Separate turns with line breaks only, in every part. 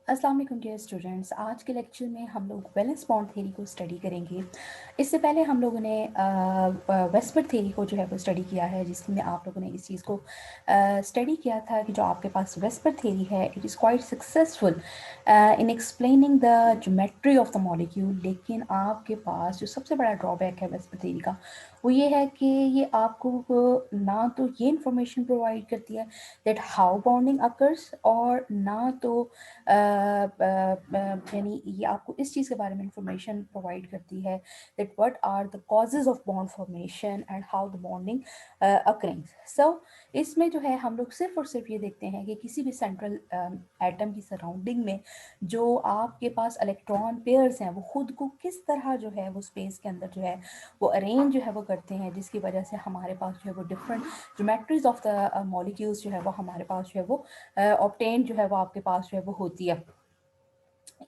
अस्सलाम वालेकुम dear students. आज के लेक्चर में हम लोग वैलेंस बॉन्ड थ्योरी को स्टडी करेंगे। इससे पहले हम लोगों ने वेस्पर थ्योरी को जो है वो स्टडी किया है, जिसमें आप लोगों ने इस चीज़ को स्टडी किया था कि जो आपके पास वेस्पर थ्योरी है it is quite successful in explaining the geometry of the molecule. लेकिन आपके पास जो सबसे बड़ा ड्रॉबैक है वेस्पर थ्योरी का वो ये है कि ये आपको ना तो ये इंफॉर्मेशन प्रोवाइड करती है दैट हाउ बॉन्डिंग अकर्स, और ना तो यानी ये आपको इस चीज़ के बारे में इंफॉर्मेशन प्रोवाइड करती है that what are the causes of bond formation and how the bonding occurring. So इसमें जो है हम लोग सिर्फ और सिर्फ ये देखते हैं कि किसी भी सेंट्रल एटम की सराउंडिंग में जो आपके पास इलेक्ट्रॉन पेयर्स हैं वो खुद को किस तरह जो है वो स्पेस के अंदर जो है वो अरेंज जो है वो करते हैं, जिसकी वजह से हमारे पास जो है वो different geometries of the molecules जो है वो हमारे पास जो है वो ऑब्टेन जो है वो आपके पास जो है वो होती है।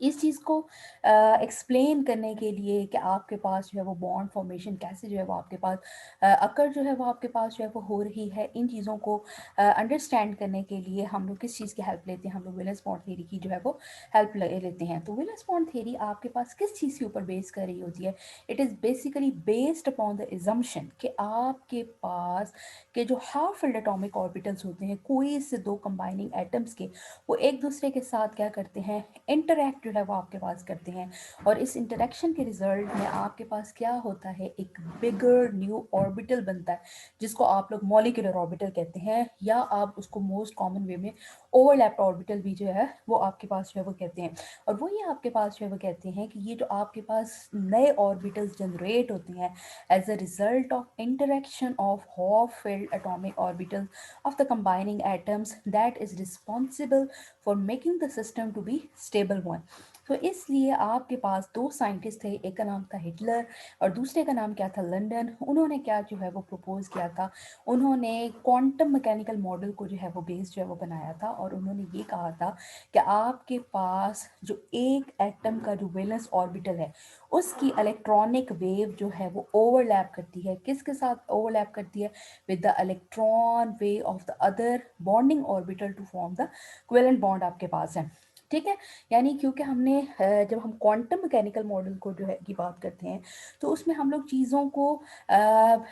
इस चीज़ को एक्सप्लेन करने के लिए कि आपके पास जो है वो बॉन्ड फॉर्मेशन कैसे जो है वो आपके पास अकर जो है वो आपके पास जो है वो हो रही है, इन चीज़ों को अंडरस्टैंड करने के लिए हम लोग किस चीज़ की हेल्प लेते हैं, हम लोग विलस बॉन्ड थ्योरी की जो है वो हेल्प लेते हैं। तो विलस बॉन्ड थ्योरी आपके पास किस चीज़ के ऊपर बेस कर रही होती है? It is basically based upon the assumption कि आपके पास के जो हाफ फिल्ड एटॉमिक ऑर्बिटल्स होते हैं, कोई से दो कंबाइनिंग एटम्स के, वो एक दूसरे के साथ क्या करते हैं, इंटरैक्ट जो है वो आपके पास करते हैं। और इस इंटरेक्शन के रिजल्ट में आपके पास क्या होता है, एक बिगर न्यू ऑर्बिटल बनता है, जिसको आप लोग मॉलिक्यूलर ऑर्बिटल कहते हैं, या आप उसको मोस्ट कॉमन वे में ओवरलैप्ड ऑर्बिटल भी जो है वो आपके पास जो है वो कहते हैं। और वही आपके पास जो है वो कहते हैं कि ये जो आपके पास नए ऑर्बिटल्स जनरेट होते हैं as a result of interaction of half filled atomic orbitals of the combining atoms, that is responsible for making the system to be stable one. तो इसलिए आपके पास दो साइंटिस्ट थे, एक का नाम था हिटलर और दूसरे का नाम क्या था, लंदन। उन्होंने क्या जो है वो प्रपोज किया था, उन्होंने क्वांटम मैकेनिकल मॉडल को जो है वो बेस जो है वो बनाया था, और उन्होंने ये कहा था कि आपके पास जो एक एटम का जो वैलेंस ऑर्बिटल है उसकी इलेक्ट्रॉनिक वेव जो है वो ओवरलैप करती है, किसके साथ ओवरलैप करती है, with the electron way of the other bonding orbital to form the covalent bond आपके पास है। ठीक है, यानी क्योंकि हमने जब हम क्वांटम मैकेनिकल मॉडल को जो है की बात करते हैं तो उसमें हम लोग चीज़ों को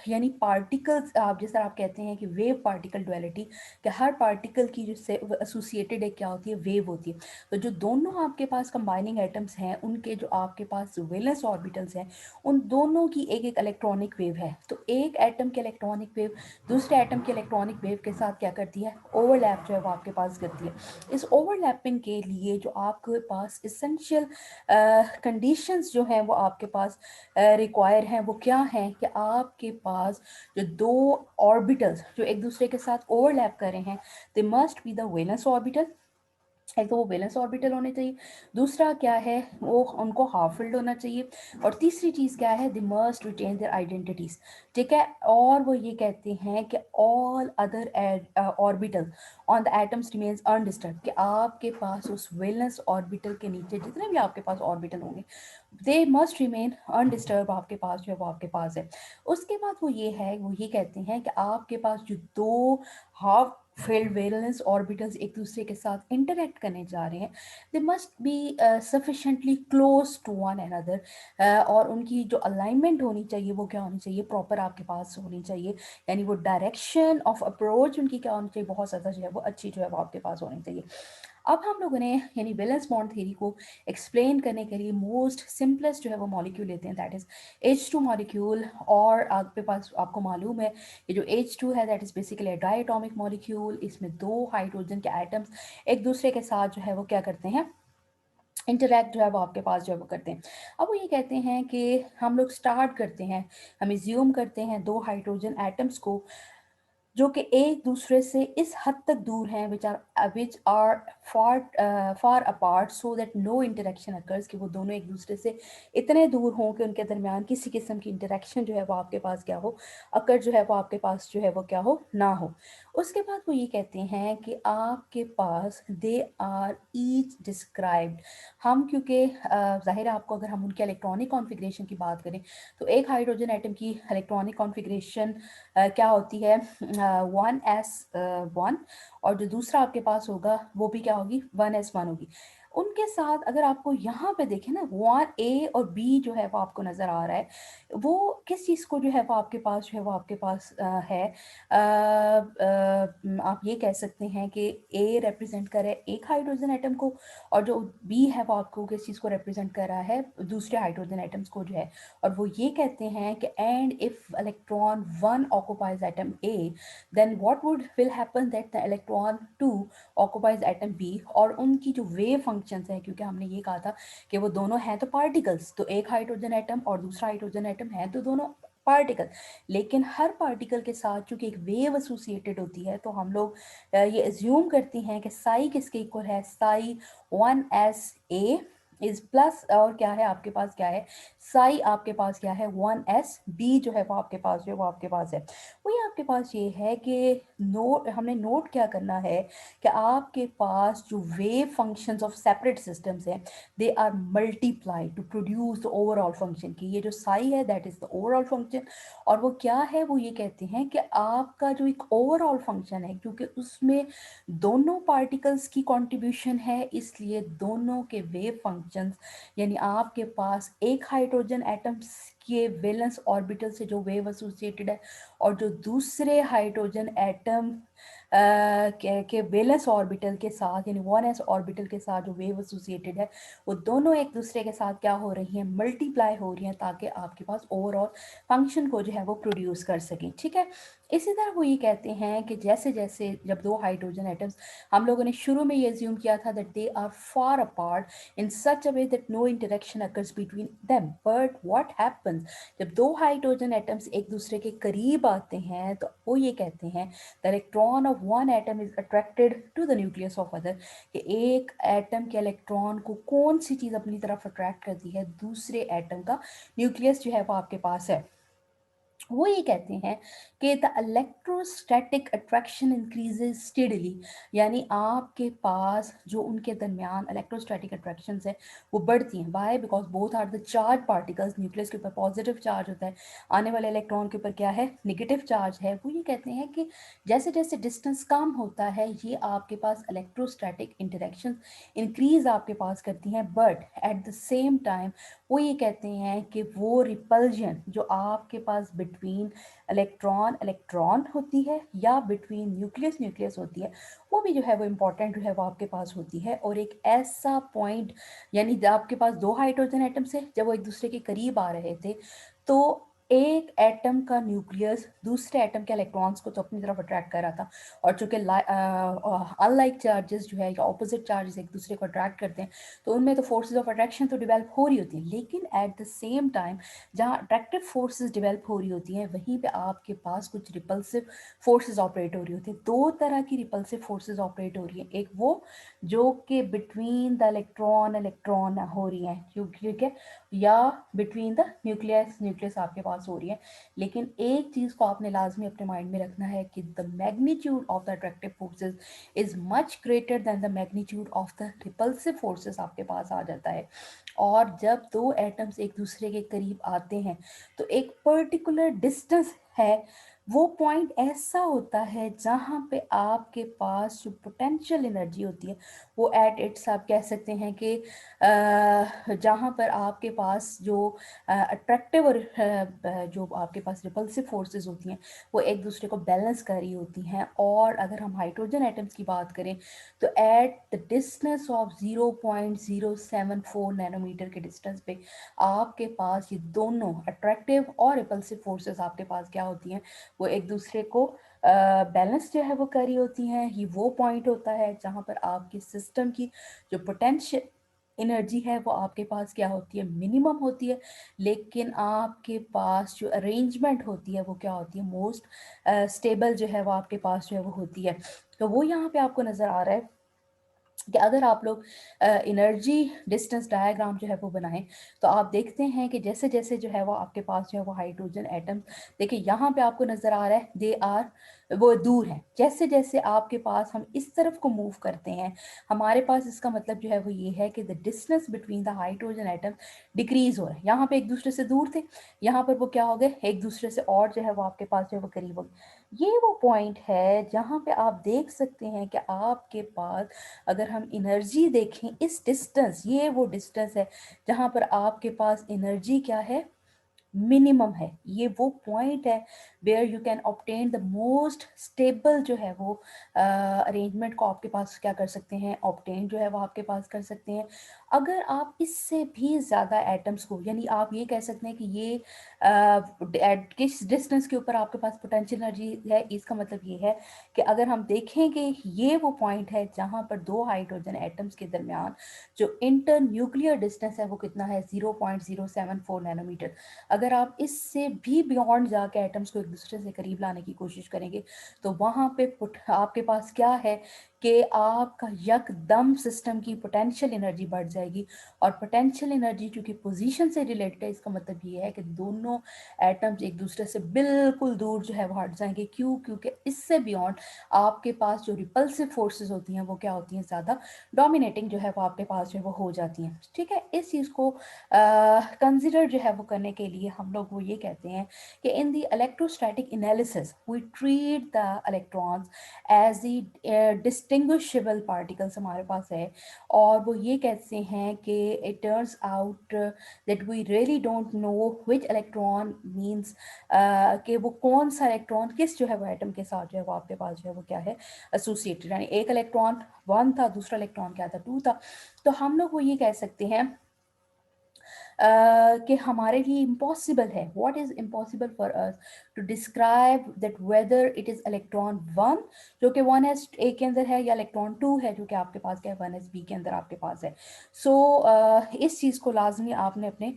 यानी पार्टिकल्स, आप जिस तरह आप कहते हैं कि वेव पार्टिकल डुअलिटी, कि हर पार्टिकल की जो से एसोसिएटेड एक क्या होती है, वेव होती है। तो जो दोनों आपके पास कंबाइनिंग एटम्स हैं उनके जो आपके पास वैलेंस ऑर्बिटल्स हैं उन दोनों की एक एक इलेक्ट्रॉनिक वेव है। तो एक एटम के इलेक्ट्रॉनिक वेव दूसरे एटम के इलेक्ट्रॉनिक वेव के साथ क्या करती है, ओवरलैप जो है वो आपके पास करती है। इस ओवरलैपिंग के लिए जो आपके पास इसेंशियल कंडीशंस जो हैं वो आपके पास रिक्वायर हैं, वो क्या हैं कि आपके पास जो दो ऑर्बिटल्स जो एक दूसरे के साथ ओवरलैप कर रहे हैं, they must be the valence orbital. एक तो वो वैलेंस ऑर्बिटल होने चाहिए, दूसरा क्या है वो उनको हाफ फिल्ड होना चाहिए, और तीसरी चीज़ क्या है, they must retain their identities. ठीक है, और वो ये कहते हैं कि all other orbital on the atoms remains undisturb, कि आपके पास उस वैलेंस ऑर्बिटल के नीचे जितने भी आपके पास ऑर्बिटल होंगे दे मस्ट रिमेन अनडिस्टर्ब, आपके पास जो है वो आपके पास है। उसके बाद वो ये कहते हैं कि आपके पास जो दो हाफ फील्ड वैलेंस ऑर्बिटल्स एक दूसरे के साथ इंटरेक्ट करने जा रहे हैं, they must be sufficiently close to one another, और उनकी जो अलाइनमेंट होनी चाहिए वो क्या होनी चाहिए, प्रॉपर आपके पास होनी चाहिए। यानी वो डायरेक्शन ऑफ अप्रोच उनकी क्या होनी चाहिए, बहुत ज़्यादा जो है वो अच्छी जो है वो आपके पास होनी चाहिए। अब हम लोगों ने यानी वैलेंस बॉन्ड थ्योरी को एक्सप्लेन करने के लिए मोस्ट सिंपलेस्ट जो है वो मॉलिक्यूल लेते हैं, दैट इज H2 मॉलिक्यूल। और आपके पास आपको मालूम है ये जो H2 है that is basically a diatomic molecule. इसमें दो हाइड्रोजन के एटम्स एक दूसरे के साथ जो है वो क्या करते हैं, इंटरैक्ट जो है वो आपके पास जो है वो करते हैं। अब वो ये कहते हैं कि हम लोग स्टार्ट करते हैं, हम इज्यूम करते हैं दो हाइड्रोजन एटम्स को जो कि एक दूसरे से इस हद तक दूर हैं, which are far apart so that no interaction occurs, कि वो दोनों एक दूसरे से इतने दूर हों कि उनके दरमियान किसी किस्म की इंटरेक्शन जो है वो आपके पास क्या हो, अकर जो है वो आपके पास जो है वो क्या हो, ना हो। उसके बाद वो ये कहते हैं कि आपके पास दे आर ईच डिस्क्राइब्ड, हम क्योंकि जाहिर है आपको अगर हम उनके इलेक्ट्रॉनिक कॉन्फ़िगरेशन की बात करें तो एक हाइड्रोजन एटम की इलेक्ट्रॉनिक कॉन्फ़िगरेशन क्या होती है, 1s1, और जो दूसरा आपके पास होगा वो भी क्या होगी, 1s1 होगी। उनके साथ अगर आपको यहाँ पे देखें ना, वन ए और बी जो है वो आपको नज़र आ रहा है, वो किस चीज़ को जो है वो आपके पास जो है वो आपके पास है। आप ये कह सकते हैं कि ए रिप्रेजेंट कर रहा है एक हाइड्रोजन एटम को, और जो बी है वो आपको किस चीज़ को रिप्रेजेंट कर रहा है, दूसरे हाइड्रोजन एटम्स को जो है। और वो ये कहते हैं कि and if electron one occupies atom A, then what would will happen that the electron two occupies atom B. और उनकी जो वेव फंक्शंस है, क्योंकि हमने ये कहा था कि वो दोनों हैं तो पार्टिकल्स, तो एक हाइड्रोजन एटम और दूसरा हाइड्रोजन एटम है तो दोनों पार्टिकल, लेकिन हर पार्टिकल के साथ चूंकि एक वेव एसोसिएटेड होती है, तो हम लोग ये एज्यूम करती हैं कि साई किसके इक्वल है, Sai 1s a is plus, और क्या है आपके पास, क्या है साई आपके पास क्या है 1s b जो है वो आपके पास जो है वो आपके पास है। वही आपके पास ये है कि नोट, हमने नोट क्या करना है कि आपके पास जो wave functions of separate systems हैं, they are multiply to produce the overall function की। ये जो साई है that is the overall function, और वो क्या है, वो ये कहते हैं कि आपका जो एक ओवरऑल फंक्शन है, क्योंकि उसमें दोनों पार्टिकल्स की कंट्रीब्यूशन है, इसलिए दोनों के वेव फंक्शंस, यानी आपके पास एक हाइड्रोजन एटम्स के वैलेंस ऑर्बिटल से जो वेव एसोसिएटेड है, और जो दूसरे हाइड्रोजन एटम के वैलेंस ऑर्बिटल के साथ, यानी 1s ऑर्बिटल के साथ जो वेव एसोसिएटेड है, वो दोनों एक दूसरे के साथ क्या हो रही हैं, मल्टीप्लाई हो रही हैं, ताकि आपके पास ओवरऑल फंक्शन को जो है वो प्रोड्यूस कर सकें। ठीक है, इसी तरह वो ये कहते हैं कि जैसे जैसे जब दो हाइड्रोजन एटम्स, हम लोगों ने शुरू में ये एज्यूम किया था that they are far apart in such a way that no interaction occurs between them, but what happens जब दो हाइड्रोजन एटम्स एक दूसरे के करीब आते हैं, तो वो ये कहते हैं the electron of one atom is attracted to the nucleus of other, कि एक एटम के इलेक्ट्रॉन को कौन सी चीज़ अपनी तरफ अट्रैक्ट करती है, दूसरे एटम का न्यूक्लियस जो है वो आपके पास है। वो ये कहते हैं कि the electrostatic attraction increases steadily, यानी आपके पास जो उनके दरमियान इलेक्ट्रोस्टैटिक अट्रैक्शन है वो बढ़ती हैं। Why, because both are the charge particles, nucleus के ऊपर पॉजिटिव चार्ज होता है, आने वाले इलेक्ट्रॉन के ऊपर क्या है, निगेटिव चार्ज है। वो ये कहते हैं कि जैसे जैसे डिस्टेंस कम होता है, ये आपके पास इलेक्ट्रोस्टैटिक इंटरेक्शन इंक्रीज आपके पास करती हैं, but at the same time वो ये कहते हैं कि वो रिपल्जन जो आपके पास बिटवीन इलेक्ट्रॉन इलेक्ट्रॉन होती है, या बिटवीन न्यूक्लियस न्यूक्लियस होती है, वो भी जो है वो इम्पॉर्टेंट जो है वो आपके पास होती है। और एक ऐसा पॉइंट, यानी जब आपके पास दो हाइड्रोजन एटम्स है, जब वो एक दूसरे के करीब आ रहे थे, तो एक एटम का न्यूक्लियस दूसरे एटम के इलेक्ट्रॉन्स को तो अपनी तरफ अट्रैक्ट कर रहा था, और चूंकि अनलाइक चार्जेस जो है या ऑपोजिट चार्जेस एक दूसरे को अट्रैक्ट करते हैं, तो उनमें तो फोर्सेस ऑफ अट्रैक्शन तो डिवेल्प हो रही होती है, लेकिन एट द सेम टाइम जहाँ अट्रैक्टिव फोर्सेस डिवेल्प हो रही होती हैं, वहीं पे आपके पास कुछ रिपल्सिव फोर्सेस ऑपरेट हो रही होती है। दो तरह की रिपल्सिव फोर्सेस ऑपरेट हो रही हैं, एक वो जो कि बिटवीन द इलेक्ट्रॉन इलेक्ट्रॉन हो रही हैं, क्योंकि या बिटवीन द न्यूक्लियस न्यूक्लियस आपके पास हो रही है। लेकिन एक चीज़ को आपने लाजमी अपने माइंड में रखना है कि the magnitude of the attractive forces is much greater than the magnitude of the repulsive forces आपके पास आ जाता है। और जब दो एटम्स एक दूसरे के करीब आते हैं, तो एक पर्टिकुलर डिस्टेंस है, वो पॉइंट ऐसा होता है जहाँ पे आपके पास जो पोटेंशियल एनर्जी होती है, वो एट इट्स आप कह सकते हैं कि जहाँ पर आपके पास जो अट्रैक्टिव और जो आपके पास रिपल्सिव फोर्सेस होती हैं, वो एक दूसरे को बैलेंस कर रही होती हैं। और अगर हम हाइड्रोजन एटम्स की बात करें, तो at the distance of 0.074 nanometer के डिस्टेंस पे आपके पास ये दोनों अट्रैक्टिव और रिपल्सिव फोर्सेस आपके पास क्या होती हैं, वो एक दूसरे को बैलेंस जो है वो कर रही होती हैं। ये वो पॉइंट होता है जहाँ पर आपके सिस्टम की जो पोटेंशियल एनर्जी है वो आपके पास क्या होती है, मिनिमम होती है, लेकिन आपके पास जो अरेंजमेंट होती है वो क्या होती है, मोस्ट स्टेबल जो है वो आपके पास जो है वो होती है। तो वो यहाँ पे आपको नज़र आ रहा है कि अगर आप लोग एनर्जी डिस्टेंस डायग्राम जो है वो बनाएं, तो आप देखते हैं कि जैसे जैसे जो है वो आपके पास जो है वो हाइड्रोजन एटम, देखिए यहाँ पे आपको नज़र आ रहा है दे आर, वो दूर है। जैसे जैसे आपके पास हम इस तरफ को मूव करते हैं, हमारे पास इसका मतलब जो है वो ये है कि the distance between the hydrogen atom decrease हो रहा है। यहाँ पे एक दूसरे से दूर थे, यहाँ पर वो क्या हो गए, एक दूसरे से और जो है वो आपके पास जो है वो करीब हो गए। ये वो पॉइंट है जहाँ पे आप देख सकते हैं कि आपके पास, अगर हम एनर्जी देखें इस डिस्टेंस, ये वो डिस्टेंस है जहाँ पर आपके पास एनर्जी क्या है, मिनिमम है। ये वो पॉइंट है where you can obtain the most stable जो है वो अरेंजमेंट को आपके पास क्या कर सकते हैं, ऑब्टेन जो है वो आपके पास कर सकते हैं। अगर आप इससे भी ज़्यादा एटम्स को, यानी आप ये कह सकते हैं कि ये किस डिस्टेंस के ऊपर आपके पास पोटेंशियल एनर्जी है, इसका मतलब ये है कि अगर हम देखेंगे ये वो पॉइंट है जहाँ पर दो हाइड्रोजन एटम्स के दरमियान जो इंटर न्यूक्लियर डिस्टेंस है वो कितना है, 0.074 नैनोमीटर। अगर आप इससे भी बियॉन्ड जाके एटम्स को एक दूसरे से करीब लाने की कोशिश करेंगे तो वहाँ पे आपके पास क्या है कि आपका यकदम सिस्टम की पोटेंशियल एनर्जी बढ़ जाएगी। और पोटेंशियल एनर्जी चूंकि पोजीशन से रिलेटेड है, इसका मतलब ये है कि दोनों एटम्स एक दूसरे से बिल्कुल दूर जो है वो हट जाएंगे। क्यों? क्योंकि इससे बियॉन्ड आपके पास जो रिपल्सिव फोर्सेस होती हैं वो क्या होती हैं, ज़्यादा डोमिनेटिंग जो है वो आपके पास जो है वो हो जाती हैं। ठीक है, इस चीज़ को कंसिडर जो है वो करने के लिए हम लोग वो ये कहते हैं कि in the electrostatic analysis we treat the electrons as the distinguishable particles हमारे पास है। और वो ये कहते हैं कि it turns out that we really don't know which electron means, कि वो कौन सा इलेक्ट्रॉन किस जो है वो एटम के साथ जो है वो आपके पास जो है वो क्या है, एसोसिएटेड। यानी एक इलेक्ट्रॉन वन था, दूसरा इलेक्ट्रॉन क्या था, टू था। तो हम लोग वो ये कह सकते हैं कि हमारे लिए इम्पॉसिबल है, what is impossible for us to describe that whether it is electron one जो कि वन एस ए के अंदर है, या इलेक्ट्रॉन टू है जो कि आपके पास क्या है, वन एस बी के अंदर आपके पास है। सो इस चीज़ को लाजमी आपने अपने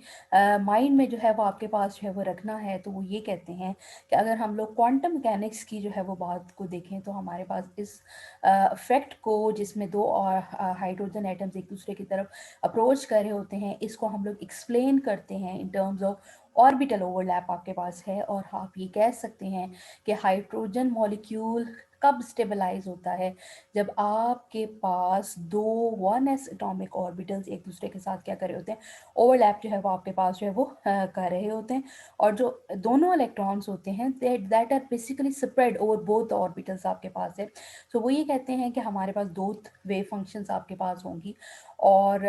माइंड में जो है वो आपके पास जो है वो रखना है। तो वो ये कहते हैं कि अगर हम लोग क्वांटम मैकेनिक्स की जो है वो बात को देखें तो हमारे पास इस इफेक्ट को, जिसमें दो और हाइड्रोजन एटम्स एक दूसरे की तरफ अप्रोच कर रहे होते हैं, इसको हम लोग एक्सप्लेन करते हैं in terms of orbital overlap आपके पास है। और आप ये कह सकते हैं कि हाइड्रोजन मॉलिक्यूल कब स्टेबलाइज होता है, जब आपके पास दो वन एस एटॉमिक ऑर्बिटल्स एक दूसरे के साथ क्या कर रहे होते हैं, ओवरलैप जो है वो आपके पास जो है वो कर रहे होते हैं। और जो दोनों इलेक्ट्रॉन्स होते हैं that are basically spread over both orbitals आपके पास है। तो वो ये कहते हैं कि हमारे पास दो वेव फंक्शंस आपके पास होंगी, और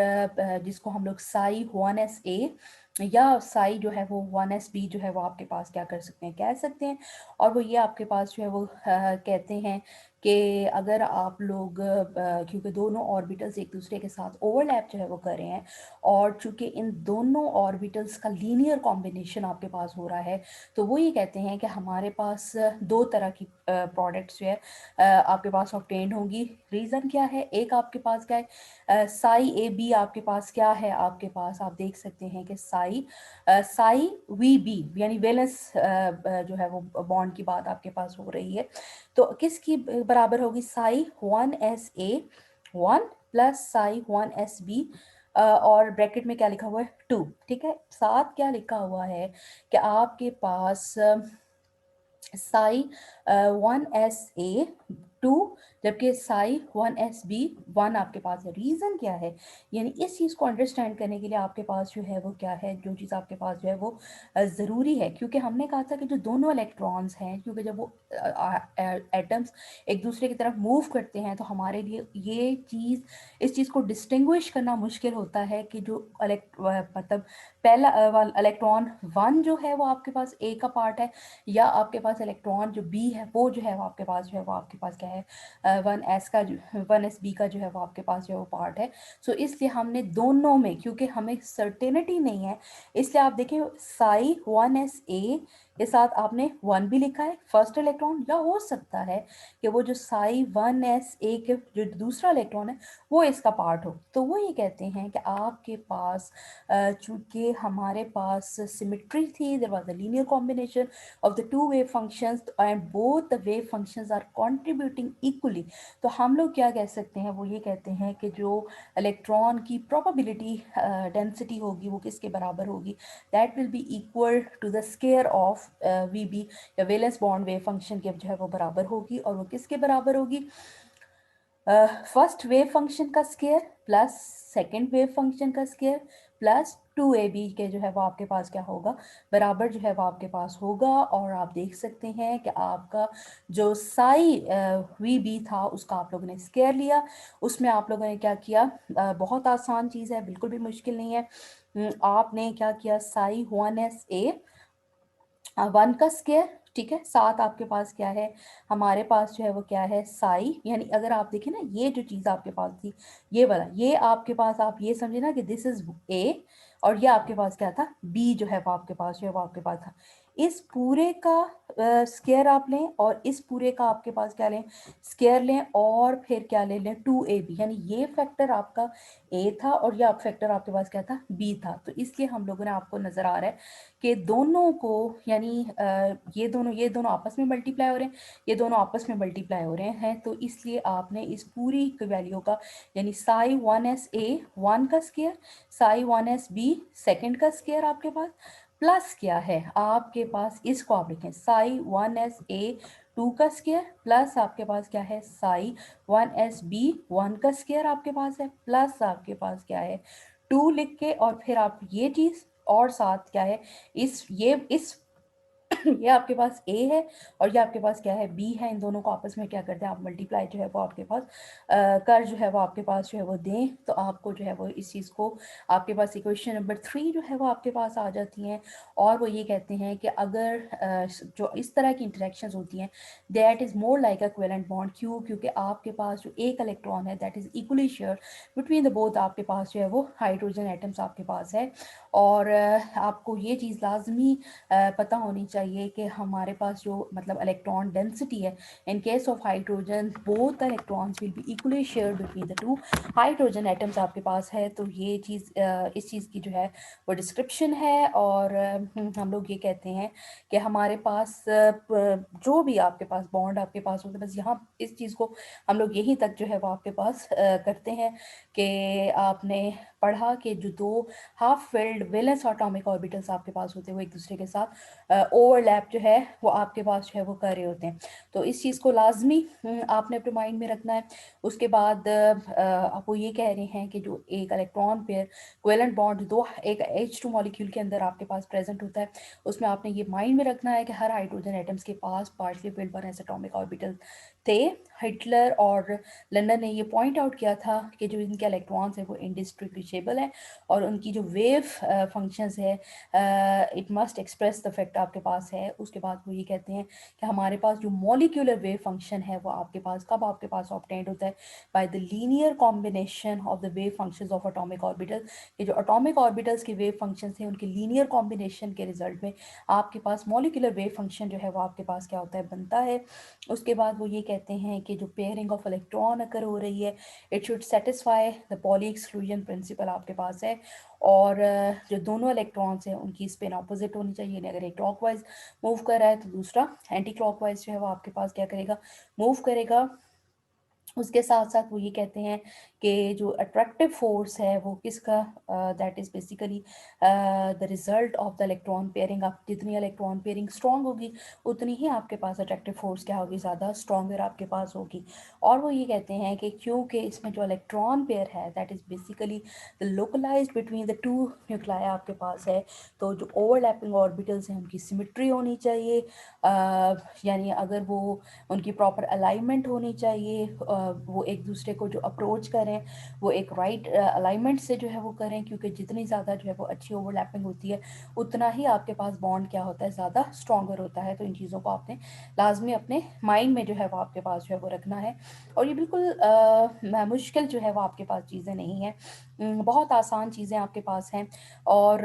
जिसको हम लोग साई वन एस ए या साई जो है वो वन एस बी जो है वो आपके पास क्या कर सकते हैं, कह सकते हैं। और वो ये आपके पास जो है वो कहते हैं कि अगर आप लोग क्योंकि दोनों ऑर्बिटल्स एक दूसरे के साथ ओवरलैप जो है वो कर रहे हैं, और चूंकि इन दोनों ऑर्बिटल्स का लीनियर कॉम्बिनेशन आपके पास हो रहा है, तो वो ये कहते हैं कि हमारे पास दो तरह की प्रोडक्ट्स जो है आपके पास ऑब्टेन होंगी। रीज़न क्या है, एक आपके पास क्या है, साई ए बी आपके पास क्या है, आपके पास आप देख सकते हैं कि साई वी बी, यानी वैलेंस जो है वो बॉन्ड की बात आपके पास हो रही है। तो किसकी बराबर होगी, psi one S A one plus psi one S B, और ब्रैकेट में क्या लिखा हुआ है, टू। ठीक है, साथ क्या लिखा हुआ है कि आपके पास psi one S A two, जबकि psi one S B one आपके पास है। रीज़न क्या है, यानी इस चीज़ को अंडरस्टैंड करने के लिए आपके पास जो है वो क्या है, जो चीज़ आपके पास जो है वो ज़रूरी है। क्योंकि हमने कहा था कि जो दोनों इलेक्ट्रॉन्स हैं, क्योंकि जब वो एटम्स एक दूसरे की तरफ मूव करते हैं तो हमारे लिए ये चीज़, इस चीज़ को डिस्टिंग्विश करना मुश्किल होता है कि जो मतलब पहला इलेक्ट्रॉन वन जो है वो आपके पास ए का पार्ट है, या आपके पास इलेक्ट्रॉन जो बी है वो जो है वो आपके पास जो है वो आपके पास क्या है, वन एस का जो वन एस बी का जो है वो आपके पास जो है वो पार्ट है। सो इसलिए हमने दोनों में, क्योंकि हमें सर्टेनिटी नहीं है, इसलिए आप देखिए साई वन एस ए के साथ आपने वन भी लिखा है फर्स्ट इलेक्ट्रॉन, या हो सकता है कि वो जो साई वन एस ए के जो दूसरा इलेक्ट्रॉन है वो इसका पार्ट हो। तो वो ये कहते हैं कि आपके पास चूंकि हमारे पास सिमिट्री थी, there was a linear combination of the two wave functions and both the wave functions are contributing equally। तो हम लोग क्या कह सकते हैं, वो ये कहते हैं कि जो इलेक्ट्रॉन की प्रोबेबिलिटी डेंसिटी होगी वो किसके बराबर होगी, that will be equal to the square of V B, या वैलेंस बॉन्ड वेव फंक्शन के जो है वो बराबर होगी। और वो किसके बराबर होगी, फर्स्ट वेव फंक्शन का square plus second wave function का स्केयर प्लस 2ab के जो है वो आपके पास क्या होगा, बराबर जो है वो आपके पास होगा। और आप देख सकते हैं कि आपका जो साई वी बी था उसका आप लोगों ने स्केयर लिया, उसमें आप लोगों ने क्या किया, बहुत आसान चीज़ है, बिल्कुल भी मुश्किल नहीं है। आपने क्या किया, साई 1sa 1 का स्केयर, ठीक है, साथ आपके पास क्या है, हमारे पास जो है वो क्या है, साई, यानी अगर आप देखें ना ये जो चीज़ आपके पास थी, ये वाला, ये आपके पास आप ये समझे ना कि दिस इज ए, और ये आपके पास क्या था, बी जो है वो आपके पास जो है वो आपके पास था। इस पूरे का स्केयर आप लें और इस पूरे का आपके पास क्या लें, स्केयर लें, और फिर क्या ले लें, 2ab, यानी ये फैक्टर आपका ए था और ये आप फैक्टर आपके पास क्या था, बी था। तो इसलिए हम लोगों ने, आपको नज़र आ रहा है कि दोनों को, यानी ये दोनों आपस में मल्टीप्लाई हो रहे हैं, ये दोनों आपस में मल्टीप्लाई हो रहे हैं, तो इसलिए आपने इस पूरी वैल्यू का, यानी साई 1sa 1 का स्केयर, साई 1sb सेकेंड का स्केयर आपके पास, प्लस क्या है आपके पास, इसको आप लिखें साई 1sa 2 का स्केयर, प्लस आपके पास क्या है, साई 1sb 1 का स्केयर आपके पास है, प्लस आपके पास क्या है, 2 लिख के, और फिर आप ये चीज़, और साथ क्या है, इस ये आपके पास ए है और ये आपके पास क्या है, बी है, इन दोनों को आपस में क्या करते हैं आप, मल्टीप्लाई जो है वो आपके पास कर जो है वो आपके पास जो है वो दें, तो आपको जो है वो इस चीज़ को, आपके पास इक्वेशन नंबर 3 जो है वो आपके पास आ जाती हैं। और वो ये कहते हैं कि अगर जो इस तरह की इंटरेक्शंस होती हैं, that is more like a covalent bond, क्यों, क्योंकि आपके पास जो एक इलेक्ट्रॉन है that is equally share between the both, आपके पास जो है वो हाइड्रोजन एटम्स आपके पास है। और आपको ये चीज़ लाजमी पता होनी चाहिए कि हमारे पास जो मतलब इलेक्ट्रॉन डेंसिटी है, in case of hydrogen both electrons will be equally shared between the to hydrogen atoms आपके पास है। तो ये चीज़ इस चीज़ की जो है वो डिस्क्रिप्शन है। और हम लोग ये कहते हैं कि हमारे पास जो भी आपके पास बॉन्ड आपके पास होते हैं, बस यहाँ इस चीज़ को हम लोग यहीं तक जो है वो आपके पास करते हैं कि आपने पढ़ा कि जो दो half filled valence atomic orbitals आपके पास होते हैं वो एक दूसरे के साथ ओवरलैप जो है वो आपके पास जो है वो कर रहे होते हैं। तो इस चीज़ को लाजमी आपने अपने माइंड में रखना है। उसके बाद आप वो ये कह रहे हैं कि जो एक इलेक्ट्रॉन पेयर कोवेलेंट बॉन्ड दो एक H2 मॉलिक्यूल के अंदर आपके पास प्रेजेंट होता है, उसमें आपने ये माइंड में रखना है कि हर हाइड्रोजन एटम्स के पास partially filled valence atomic orbital थे। हिटलर और लंदन ने ये पॉइंट आउट किया था कि जो इनके इलेक्ट्रॉन्स हैं वो इंडिस्ट्रिब्यूशेबल है और उनकी जो वेव फंक्शंस है it must express the fact आपके पास है। उसके बाद वो ये कहते हैं कि हमारे पास जो मॉलिक्यूलर वेव फंक्शन है वो आपके पास कब आपके पास ऑब्टेन्ड होता है, by the linear combination of the wave functions of atomic orbital. ये जो एटॉमिक ऑर्बिटल्स के वेव फंक्शंस हैं उनके लीनियर कॉम्बिनेशन के रिजल्ट में आपके पास मॉलिक्यूलर वेव फंक्शन जो है वो आपके पास क्या होता है, बनता है। उसके बाद वो ये कहते हैं कि जो पेयरिंग ऑफ इलेक्ट्रॉन अकर हो रही है it should satisfy the poly exclusion principle आपके पास है। और जो दोनों इलेक्ट्रॉन्स हैं उनकी स्पिन ऑपोजिट होनी चाहिए, यानी अगर एक क्लॉकवाइज मूव कर रहा है तो दूसरा एंटी क्लॉकवाइज जो है वो आपके पास क्या करेगा, मूव करेगा। उसके साथ साथ वो ये कहते हैं कि जो अट्रैक्टिव फोर्स है वो किसका, that is basically the result of the electron pairing. आप जितनी इलेक्ट्रॉन पेयरिंग स्ट्रॉन्ग होगी उतनी ही आपके पास अट्रैक्टिव फोर्स क्या होगी, ज़्यादा स्ट्रॉन्गर आपके पास होगी। और वो ये कहते हैं कि क्योंकि इसमें जो इलेक्ट्रॉन पेयर है that is basically the localised between the two nuclei आपके पास है, तो जो ओवरलैपिंग ऑर्बिटल्स हैं उनकी सिमिट्री होनी चाहिए, यानी अगर वो उनकी प्रॉपर अलाइनमेंट होनी चाहिए, वो एक दूसरे को जो अप्रोच करें वो एक राइट अलाइनमेंट से जो है वो करें, क्योंकि जितनी ज़्यादा जो है वो अच्छी ओवरलैपिंग होती है उतना ही आपके पास बॉन्ड क्या होता है, ज़्यादा स्ट्रॉन्गर होता है। तो इन चीज़ों को आपने लाजमी अपने माइंड में जो है वो आपके पास जो है वो रखना है। और ये बिल्कुल मुश्किल जो है वो आपके पास चीज़ें नहीं हैं, बहुत आसान चीज़ें आपके पास हैं और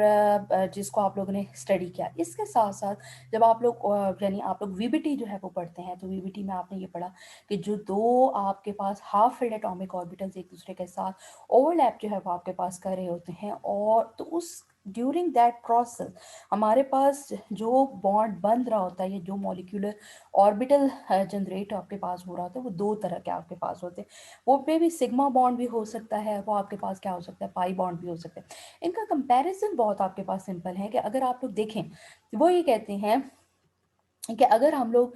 जिसको आप लोगों ने स्टडी किया। इसके साथ साथ जब आप लोग यानी आप लोग वीबीटी जो है वो पढ़ते हैं तो वीबीटी में आपने ये पढ़ा कि जो दो आपके पास हाफ फिल्ड एटॉमिक ऑर्बिटल्स एक दूसरे के साथ ओवरलैप जो है वो आपके पास कर रहे होते हैं, और तो उस ड्यूरिंग दैट प्रोसेस हमारे पास जो बॉन्ड बन रहा होता है, ये जो मॉलिक्यूलर ऑर्बिटल जनरेट आपके पास हो रहा होता है वो दो तरह के आपके पास होते हैं। वो पे भी सिग्मा बॉन्ड भी हो सकता है, वो आपके पास क्या हो सकता है, पाई बॉन्ड भी हो सकता है। इनका कंपैरिजन बहुत आपके पास सिंपल है कि अगर आप लोग देखें वो ये कहते हैं कि अगर हम लोग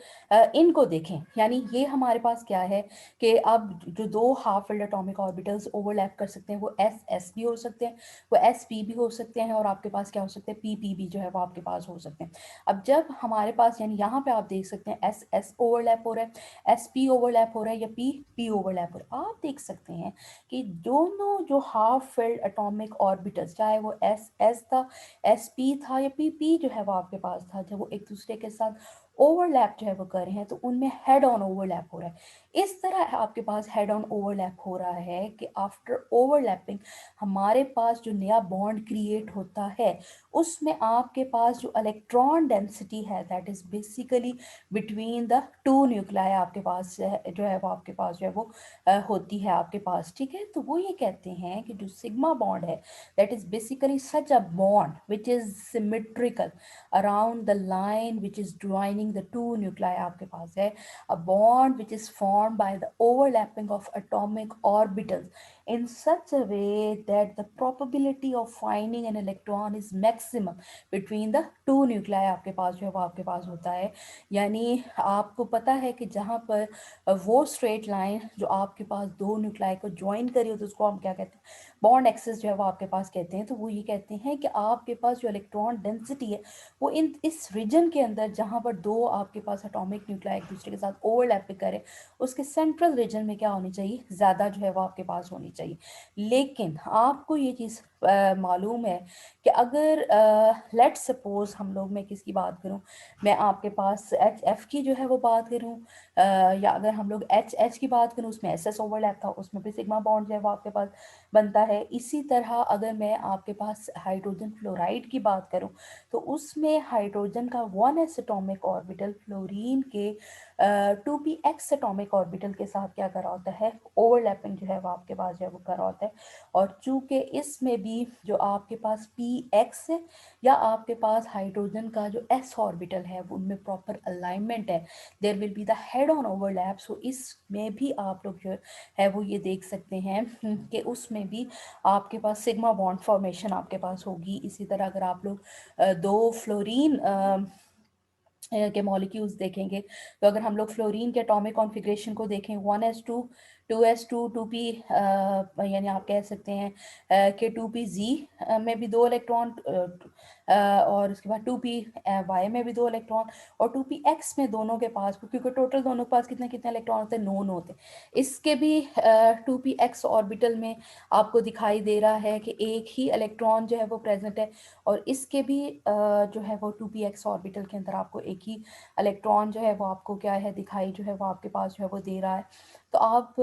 इनको देखें, यानी ये हमारे पास क्या है कि अब जो दो half filled atomic orbitals overlap कर सकते हैं वो एस एस भी हो सकते हैं, वो एस पी भी हो सकते हैं, और आपके पास क्या हो सकते हैं, पी पी भी जो है वो आपके पास हो सकते हैं। अब जब हमारे पास, यानी यहाँ पे आप देख सकते हैं एस एस ओवरलैप हो रहा है, एस पी ओवरलैप हो रहा है, या पी पी ओवरलैप हो रहा है, आप देख सकते हैं कि दोनों जो हाफ फिल्ड एटॉमिक ऑर्बिटल्स, चाहे वो एस एस था, एस पी था, या पी पी जो है वो आपके पास था, जब वो एक दूसरे के साथ ओवरलैप जो है वो कर रहे हैं तो उनमें हेड ऑन ओवरलैप हो रहा है। इस तरह आपके पास हेड ऑन ओवरलैप हो रहा है कि आफ्टर ओवरलैपिंग हमारे पास जो नया बॉन्ड क्रिएट होता है उसमें आपके पास जो इलेक्ट्रॉन डेंसिटी है that is basically between the two nuclei आपके पास जो है वो आपके पास जो है वो होती है आपके पास, ठीक है। तो वो ये कहते हैं कि जो सिग्मा बॉन्ड है that is basically such a bond which is symmetrical around the line which is joining the two nuclei आपके पास है, a bond which is formed by the overlapping of atomic orbitals in such a way that the probability of finding an electron is maximum between the two nuclei आपके पास जो है वो आपके पास होता है। यानी आपको पता है कि जहाँ पर वो स्ट्रेट लाइन जो आपके पास दो न्यूक्लाई को ज्वाइन करी हो तो उसको हम क्या कहते हैं, बॉन्ड एक्सिस जो है वो आपके पास कहते हैं। तो वो ये कहते हैं कि आपके पास जो इलेक्ट्रॉन डेंसिटी है वो इन इस रीजन के अंदर जहाँ पर दो आपके पास एटॉमिक न्यूक्लियाई एक दूसरे के साथ ओवरलैप करे उसके सेंट्रल रीजन में क्या होनी चाहिए, ज़्यादा जो है वो आपके पास होनी चाहिए। लेकिन आपको ये चीज़ मालूम है कि अगर लेट सपोज हम लोग, मैं किसकी बात करूं, मैं आपके पास एच एफ की जो है वो बात करूं, या अगर हम लोग एच एच की बात करूं उसमें एस एस ओवरलैप था, उसमें भी सिग्मा बॉन्ड जो है वो आपके पास बनता है। इसी तरह अगर मैं आपके पास हाइड्रोजन फ्लोराइड की बात करूं तो उसमें हाइड्रोजन का one S atomic orbital fluorine के two P X atomic orbital के साथ क्या करा होता है, ओवरलैपिंग जो है वो आपके पास जो है वो करा होता है। और चूंकि इसमें भी जो आपके पास पी एक्स है या आपके पास हाइड्रोजन का जो एस ऑर्बिटल है उनमें प्रॉपर अलाइनमेंट है, there will be the head on overlap. So इसमें भी आप लोग जो है वो ये देख सकते हैं कि उसमें भी आपके पास सिग्मा बॉन्ड फॉर्मेशन आपके पास होगी। इसी तरह अगर आप लोग दो फ्लोरीन के मॉलिक्यूल्स देखेंगे तो अगर हम लोग फ्लोरीन के एटॉमिक कॉन्फ़िगरेशन को देखें, 1s2 2s2 2p, यानी आप कह सकते हैं कि 2pz में भी दो इलेक्ट्रॉन, और उसके बाद 2py में भी दो इलेक्ट्रॉन, और 2px में दोनों के पास, क्योंकि टोटल दोनों के पास कितने कितने इलेक्ट्रॉन होते हैं, नोन होते हैं। इसके भी 2px ऑर्बिटल में आपको दिखाई दे रहा है कि एक ही इलेक्ट्रॉन जो है वो प्रेजेंट है, और इसके भी जो है वो 2px ऑर्बिटल के अंदर आपको एक ही इलेक्ट्रॉन जो है वो आपको क्या है दिखाई जो है वो आपके पास जो है वो दे रहा है। तो आप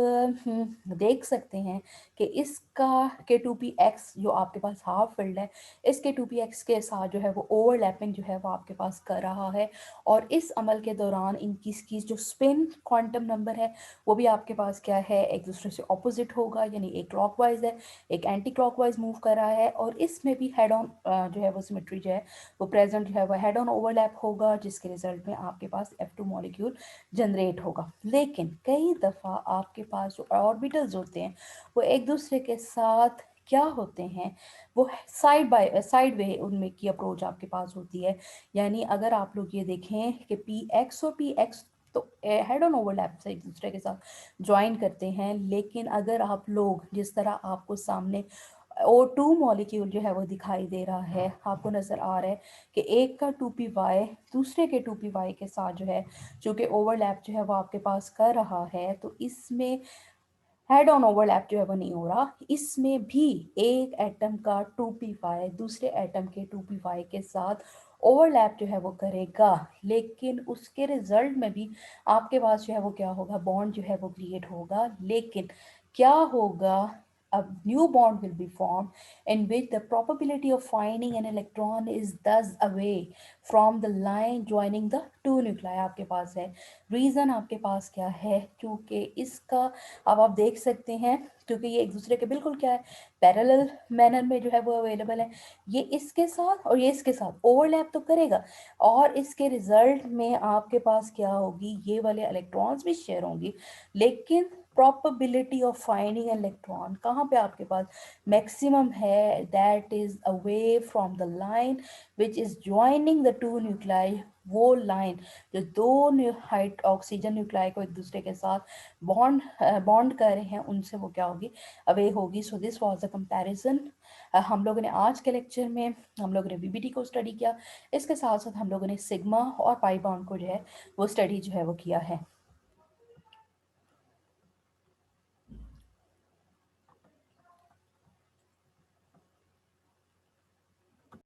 देख सकते हैं कि इसका के 2px जो आपके पास हाफ फील्ड है, इसके 2px के साथ जो है वो ओवरलैपिंग जो है वो आपके पास कर रहा है। और इस अमल के दौरान इनकी इसकी जो स्पिन क्वांटम नंबर है वो भी आपके पास क्या है, एक दूसरे से ऑपोजिट होगा, यानी एक क्लॉकवाइज है एक एंटी क्लॉकवाइज मूव कर रहा है। और इसमें भी हेड ऑन जो है वो सिमेट्री जो है वो प्रेजेंट जो है वो हेड ऑन ओवरलैप होगा, जिसके रिजल्ट में आपके पास F2 मॉलिक्यूल जनरेट होगा। लेकिन कई दफ़ा आपके पास जो ऑर्बिटल्स होते हैं वो एक दूसरे के साथ क्या होते हैं, वो साइड बाय साइड वे उनमें की अप्रोच आपके पास होती है। यानी अगर आप लोग ये देखें कि पी एक्स और पी एक्स तो हेड ऑन ओवरलैप से एक दूसरे के साथ ज्वाइन करते हैं, लेकिन अगर आप लोग जिस तरह आपको सामने O2 मॉलिक्यूल जो है वो दिखाई दे रहा है, आपको नज़र आ रहा है कि एक का 2py दूसरे के 2py के साथ जो है जो कि ओवरलैप जो है वो आपके पास कर रहा है, तो इसमें हेड ऑन ओवरलैप जो है वो नहीं हो रहा। इसमें भी एक एटम का 2p5 दूसरे एटम के 2p5 के साथ ओवरलैप जो है वो करेगा, लेकिन उसके रिजल्ट में भी आपके पास जो है वो क्या होगा, बॉन्ड जो है वो क्रिएट होगा। लेकिन क्या होगा, a new bond will be formed in which the probability of finding an electron is thus away from the line joining the two nuclei आपके पास है। रीज़न आपके पास क्या है, क्योंकि इसका अब आप देख सकते हैं क्योंकि ये एक दूसरे के बिल्कुल क्या है, पैरेलल मैनर में जो है वो अवेलेबल है। ये इसके साथ और ये इसके साथ ओवरलैप तो करेगा, और इसके रिजल्ट में आपके पास क्या होगी, ये वाले इलेक्ट्रॉन्स भी शेयर होंगी, लेकिन probability of finding an electron कहाँ पे आपके पास maximum है, that is away from the line which is joining the two nuclei. वो लाइन जो दो हाइट ऑक्सीजन न्यूक्लाई को एक दूसरे के साथ बॉन्ड कर रहे हैं, उनसे वो क्या होगी, अवे होगी. So this was a comparison. हम लोगों ने आज के लेक्चर में हम लोगों ने वीबीटी को स्टडी किया, इसके साथ साथ हम लोगों ने सिग्मा और पाई बॉन्ड को जो है वो स्टडी जो है वो किया है.